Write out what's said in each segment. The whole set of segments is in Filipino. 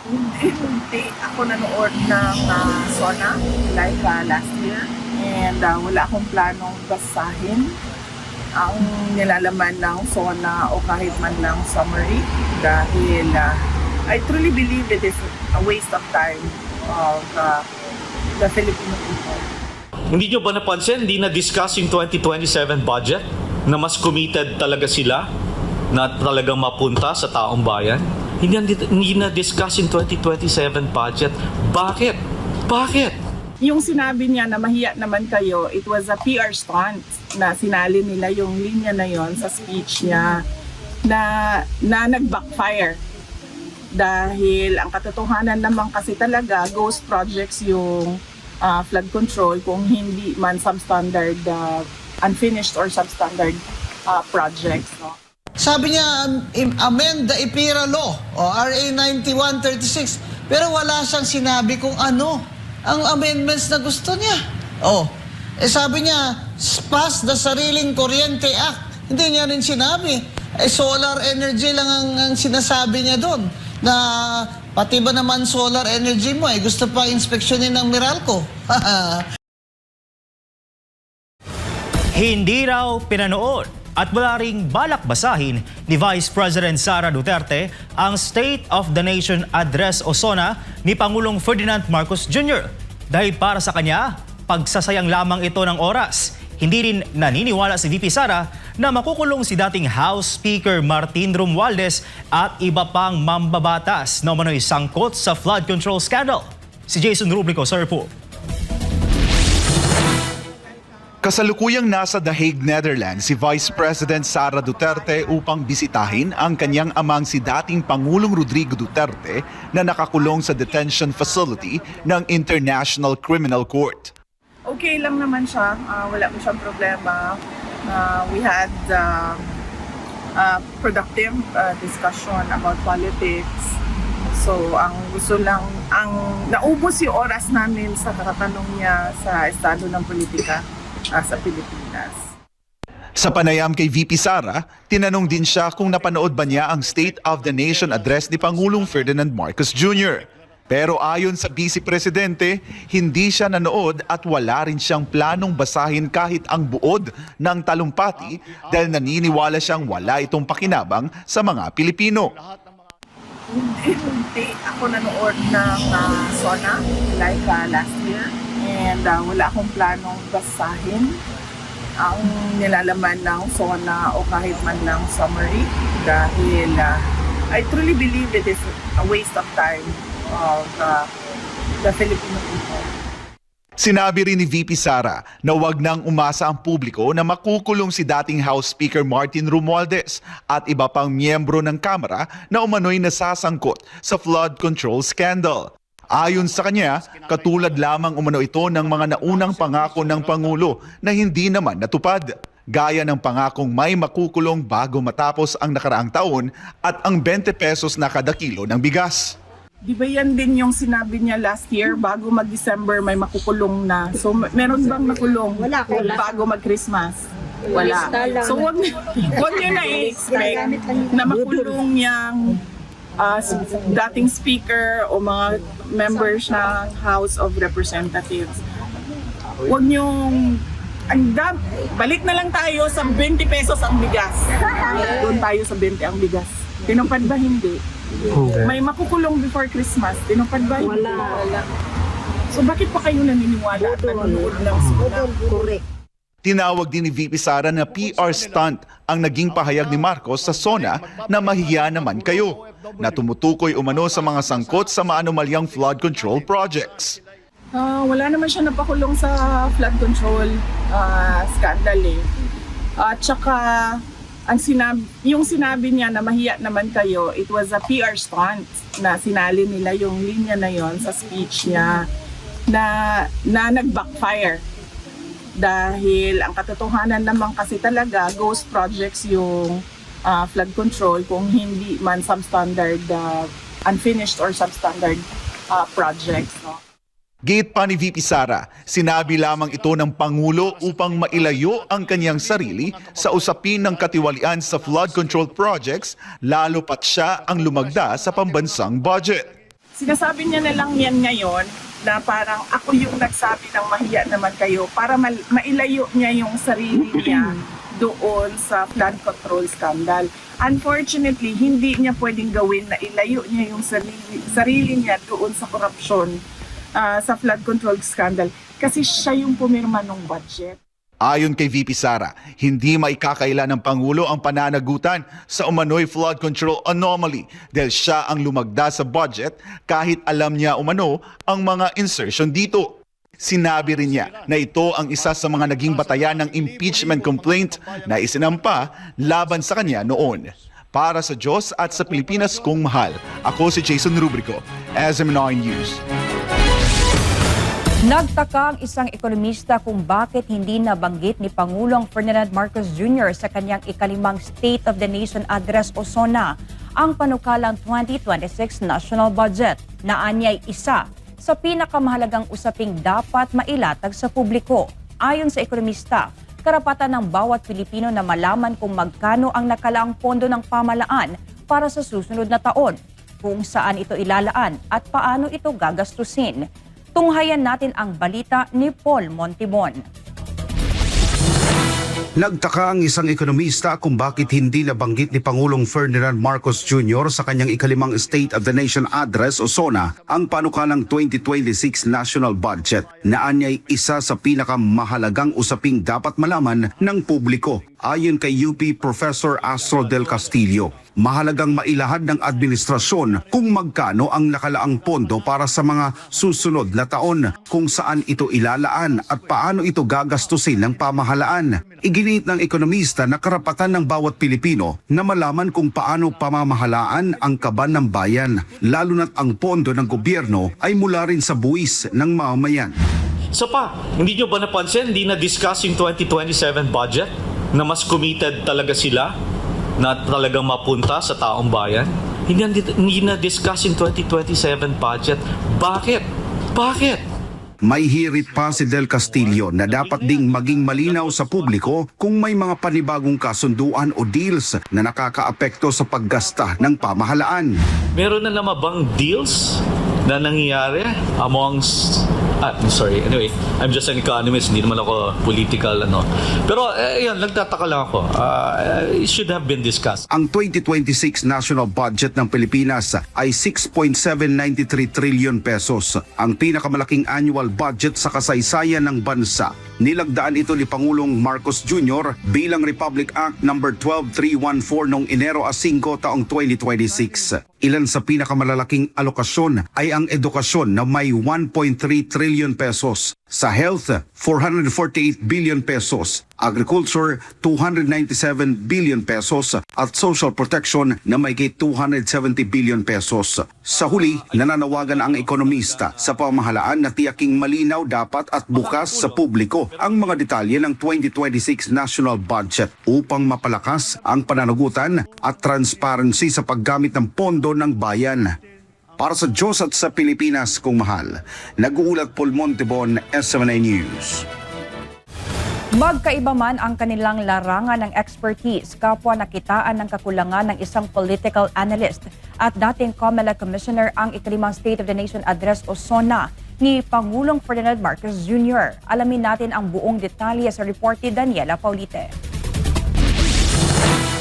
Hindi ako nanood ng SONA like last year, and wala akong planong basahin ang nilalaman ng SONA o kahit man lang summary dahil I truly believe it is a waste of time of the Filipino people. Hindi nyo ba napansin, hindi na-discuss yung 2027 budget na mas committed talaga sila na talagang mapunta sa taong bayan? Hindi na-discuss yung 2027 budget. Bakit? Bakit? Yung sinabi niya na mahiya naman kayo, it was a PR stunt na sinali nila yung linya na yon sa speech niya na nag-backfire. Dahil ang katotohanan naman kasi talaga, ghost projects yung flood control kung hindi man substandard, unfinished or substandard projects. No? Sabi niya, amend the IPIRA law, o RA 9136. Pero wala siyang sinabi kung ano ang amendments na gusto niya. Sabi niya, pass the Sariling Kuryente Act. Hindi niya rin sinabi. Solar energy lang ang sinasabi niya doon. Na pati ba naman solar energy mo, gusto pa inspeksyonin ng Meralco. Hindi raw pinanood at wala ring balak basahin ni Vice President Sara Duterte ang State of the Nation Address o SONA ni Pangulong Ferdinand Marcos Jr. Dahil para sa kanya, pagsasayang lamang ito ng oras. Hindi rin naniniwala si VP Sara na makukulong si dating House Speaker Martin Romualdez at iba pang mambabatas na umano'y sangkot sa flood control scandal. Si Jason Rubrico sa report. Kasalukuyang nasa The Hague, Netherlands si Vice President Sara Duterte upang bisitahin ang kanyang amang si dating Pangulong Rodrigo Duterte na nakakulong sa detention facility ng International Criminal Court. Okay lang naman siya, wala mo siyang problema. We had productive discussion about politics. So ang gusto lang, naubos yung oras namin sa kakatanong niya sa estado ng politika sa Pilipinas. Sa panayam kay VP Sara, tinanong din siya kung napanood ba niya ang State of the Nation address ni Pangulong Ferdinand Marcos Jr. Pero ayon sa Vice Presidente, hindi siya nanood at wala rin siyang planong basahin kahit ang buod ng talumpati dahil naniniwala siyang wala itong pakinabang sa mga Pilipino. Hindi ako nanood ng SONA like last year, and wala akong planong basahin ang nilalaman ng SONA o kahit man lang summary dahil I truly believe it is a waste of time of the Filipino people. Sinabi rin ni VP Sara na wag nang umasa ang publiko na makukulong si dating House Speaker Martin Romualdez at iba pang miyembro ng Kamara na umano'y nasasangkot sa flood control scandal. Ayon sa kanya, katulad lamang umano ito ng mga naunang pangako ng Pangulo na hindi naman natupad. Gaya ng pangakong may makukulong bago matapos ang nakaraang taon at ang 20 pesos na kada kilo ng bigas. Di ba yan din yung sinabi niya last year, bago mag-December may makukulong na. So meron bang makulong bago mag-Christmas? Wala. So wag niyo na i-expect na makulong yung dating speaker o mga members ng House of Representatives. Huwag niyong balik na lang tayo sa 20 pesos ang bigas. Doon tayo sa 20 ang bigas. Tinupad ba hindi? May makukulong before Christmas. Tinupad ba hindi? Wala. So bakit pa kayo naniniwala at nanonood ng SONA? Correct. Tinawag din ni VP Sara na PR stunt ang naging pahayag ni Marcos sa SONA na mahiya naman kayo, na tumutukoy umano sa mga sangkot sa maanomalyang flood control projects. Wala naman siya napakulong sa flood control scandal eh. At saka yung sinabi niya na mahiya naman kayo, it was a PR stunt na sinali nila yung linya na yon sa speech niya na nag-backfire. Dahil ang katotohanan naman kasi talaga, ghost projects yung flood control kung hindi man substandard, unfinished or substandard projects. No? Gate pa ni VP Sara, sinabi lamang ito ng Pangulo upang mailayo ang kanyang sarili sa usapin ng katiwalian sa flood control projects, lalo pat siya ang lumagda sa pambansang budget. Sinasabi niya na lang yan ngayon na parang ako yung nagsabi ng mahiya naman kayo para mailayo niya yung sarili niya doon sa flood control scandal. Unfortunately, hindi niya pwedeng gawin na ilayo niya yung sarili niya doon sa korupsyon sa flood control scandal kasi siya yung pumirma ng budget. Ayon kay VP Sara, hindi maikakaila ng Pangulo ang pananagutan sa umano'y flood control anomaly dahil siya ang lumagda sa budget kahit alam niya umano ang mga insertion dito. Sinabi rin niya na ito ang isa sa mga naging batayan ng impeachment complaint na isinampa laban sa kanya noon. Para sa Diyos at sa Pilipinas kong mahal, ako si Jason Rubrico, SMNR News. Nagtaka ang isang ekonomista kung bakit hindi nabanggit ni Pangulong Ferdinand Marcos Jr. sa kanyang ikalimang State of the Nation Address o SONA ang panukalang 2026 national budget na anyay isa sa pinakamahalagang usaping dapat mailatag sa publiko. Ayon sa ekonomista, karapatan ng bawat Pilipino na malaman kung magkano ang nakalaang pondo ng pamahalaan para sa susunod na taon, kung saan ito ilalaan at paano ito gagastusin. Tunghayan natin ang balita ni Paul Montibon. Nagtaka ang isang ekonomista kung bakit hindi nabanggit ni Pangulong Ferdinand Marcos Jr. sa kanyang ikalimang State of the Nation Address o SONA ang panukalang 2026 national budget na anyay isa sa pinakamahalagang usaping dapat malaman ng publiko. Ayon kay UP Professor Astro del Castillo, mahalagang mailahad ng administrasyon kung magkano ang nakalaang pondo para sa mga susunod na taon, kung saan ito ilalaan at paano ito gagastusin ng pamahalaan. Iginiit ng ekonomista na karapatan ng bawat Pilipino na malaman kung paano pamamahalaan ang kaban ng bayan, lalo na't ang pondo ng gobyerno ay mula rin sa buwis ng mamamayan. Isa pa, hindi nyo ba napansin, hindi na-discuss yung 2027 budget na mas committed talaga sila na talagang mapunta sa taong bayan? Hindi na-discuss yung 2027 budget. Bakit? Bakit? May hirit pa si Del Castillo na dapat ding maging malinaw sa publiko kung may mga panibagong kasunduan o deals na nakakaapekto sa paggasta ng pamahalaan. Meron na naman bang deals na nangyayari amongst anyway, I'm just an economist, hindi naman ako political Pero ayun, nagtataka lang ako. It should have been discussed. Ang 2026 national budget ng Pilipinas ay 6.793 trillion pesos, ang pinakamalaking annual budget sa kasaysayan ng bansa. Nilagdaan ito ni Pangulong Marcos Jr. bilang Republic Act No. 12314 noong Enero 5 taong 2026. Ilan sa pinakamalalaking alokasyon ay ang edukasyon na may 1.3 trillion pesos, sa health 448 billion pesos, agriculture 297 billion pesos at social protection na may 270 billion pesos. Sa huli, nananawagan ang ekonomista sa pamahalaan na tiyaking malinaw dapat at bukas sa publiko ang mga detalye ng 2026 national budget upang mapalakas ang pananagutan at transparency sa paggamit ng pondo ng bayan. Para sa Diyos at sa Pilipinas kung mahal, nag-uulat Paul Montibon, SMNA News. Magkaiba man ang kanilang larangan ng expertise, kapwa nakitaan ng kakulangan ng isang political analyst at dating COMELEC Commissioner ang ikalimang State of the Nation Address o SONA ni Pangulong Ferdinand Marcos Jr. Alamin natin ang buong detalye sa report ni Daniela Paulite.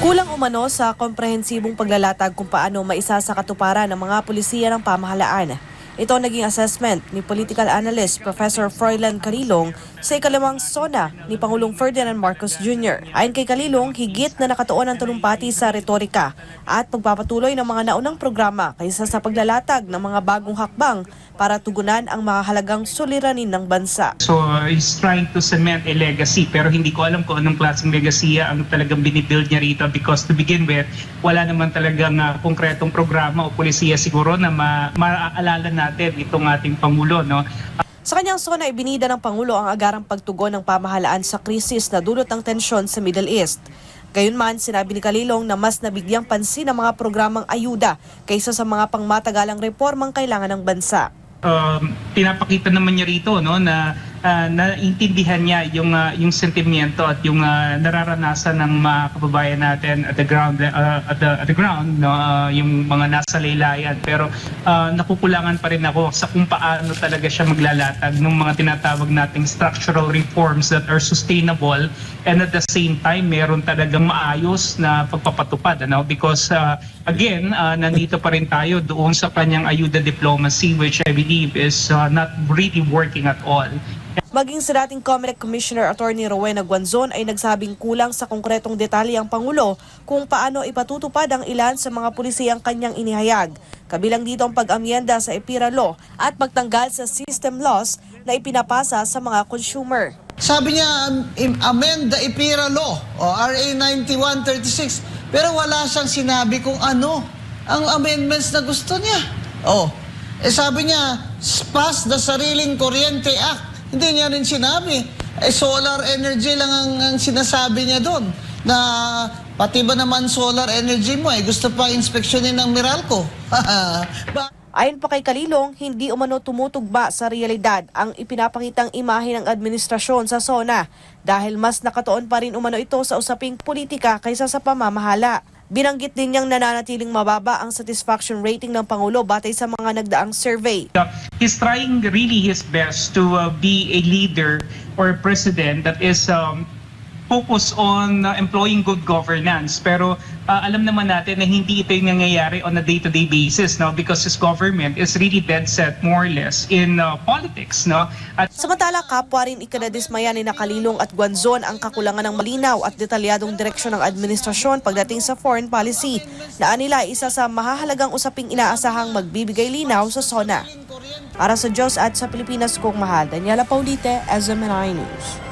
Kulang umano sa komprehensibong paglalatag kung paano maisasakatuparan ng mga pulisiya ng pamahalaan. Ito ang naging assessment ni political analyst Professor Froilan Carilong sa ikalimang SONA ni Pangulong Ferdinand Marcos Jr. Ayon kay Carilong, higit na nakatuon ang talumpati sa retorika at pagpapatuloy ng mga naunang programa kaysa sa paglalatag ng mga bagong hakbang para tugunan ang mahalagang suliranin ng bansa. So he's trying to cement a legacy, pero hindi ko alam kung anong klaseng legacy ang talagang binibuild niya rito, because to begin with, wala naman talagang konkretong programa o polisiya siguro na maaalala natin itong ating Pangulo. Sa kanyang SONA, ibinida ng Pangulo ang agarang pagtugon ng pamahalaan sa krisis na dulot ng tensyon sa Middle East. Gayunman, sinabi ni Calilong na mas nabigyang pansin ang mga programang ayuda kaysa sa mga pangmatagalang reformang kailangan ng bansa. Pinapakita naman niya rito na naiintindihan niya yung sentimiento at yung nararanasan ng mga kababayan natin at the ground yung mga nasa laylayan, pero nakukulangan pa rin ako sa kung paano talaga siya maglalatag ng mga tinatawag nating structural reforms that are sustainable and at the same time meron talagang maayos na pagpapatupad, because again nandito pa rin tayo doon sa kanyang ayuda diplomacy, which I believe is not really working at all. Maging sa dating COMELEC Commissioner Attorney Rowena Guanzon ay nagsabing kulang sa konkretong detalye ang Pangulo kung paano ipatutupad ang ilan sa mga pulisiyang kanyang inihayag. Kabilang dito ang pag-amyenda sa EPIRA Law at pagtanggal sa system laws na ipinapasa sa mga consumer. Sabi niya, amend the EPIRA Law, RA 9136. Pero wala siyang sinabi kung ano ang amendments na gusto niya. Sabi niya, pass the Sariling Kuryente Act. Hindi niya rin sinabi. Solar energy lang ang sinasabi niya doon. Na pati ba naman solar energy mo, gusto pa inspeksyonin ng Meralco. Ayon pa kay Kalilong, hindi umano tumutugma sa realidad ang ipinapakitang imahe ng administrasyon sa SONA dahil mas nakatuon pa rin umano ito sa usaping politika kaysa sa pamamahala. Binanggit din niyang nananatiling mababa ang satisfaction rating ng Pangulo batay sa mga nagdaang survey. He's trying really his best to be a leader or a president that is focused on employing good governance. Pero alam naman natin na hindi ito yung nangyayari on a day-to-day basis, because his government is really dead set more or less in politics. At Samantala, kapwa rin ikinadismaya ni Kalilong at Guanzon ang kakulangan ng malinaw at detalyadong direksyon ng administrasyon pagdating sa foreign policy na anila isa sa mahahalagang usaping inaasahang magbibigay linaw sa SONA. Para sa Diyos at sa Pilipinas kong mahal, Daniela Paulite, SMNI News.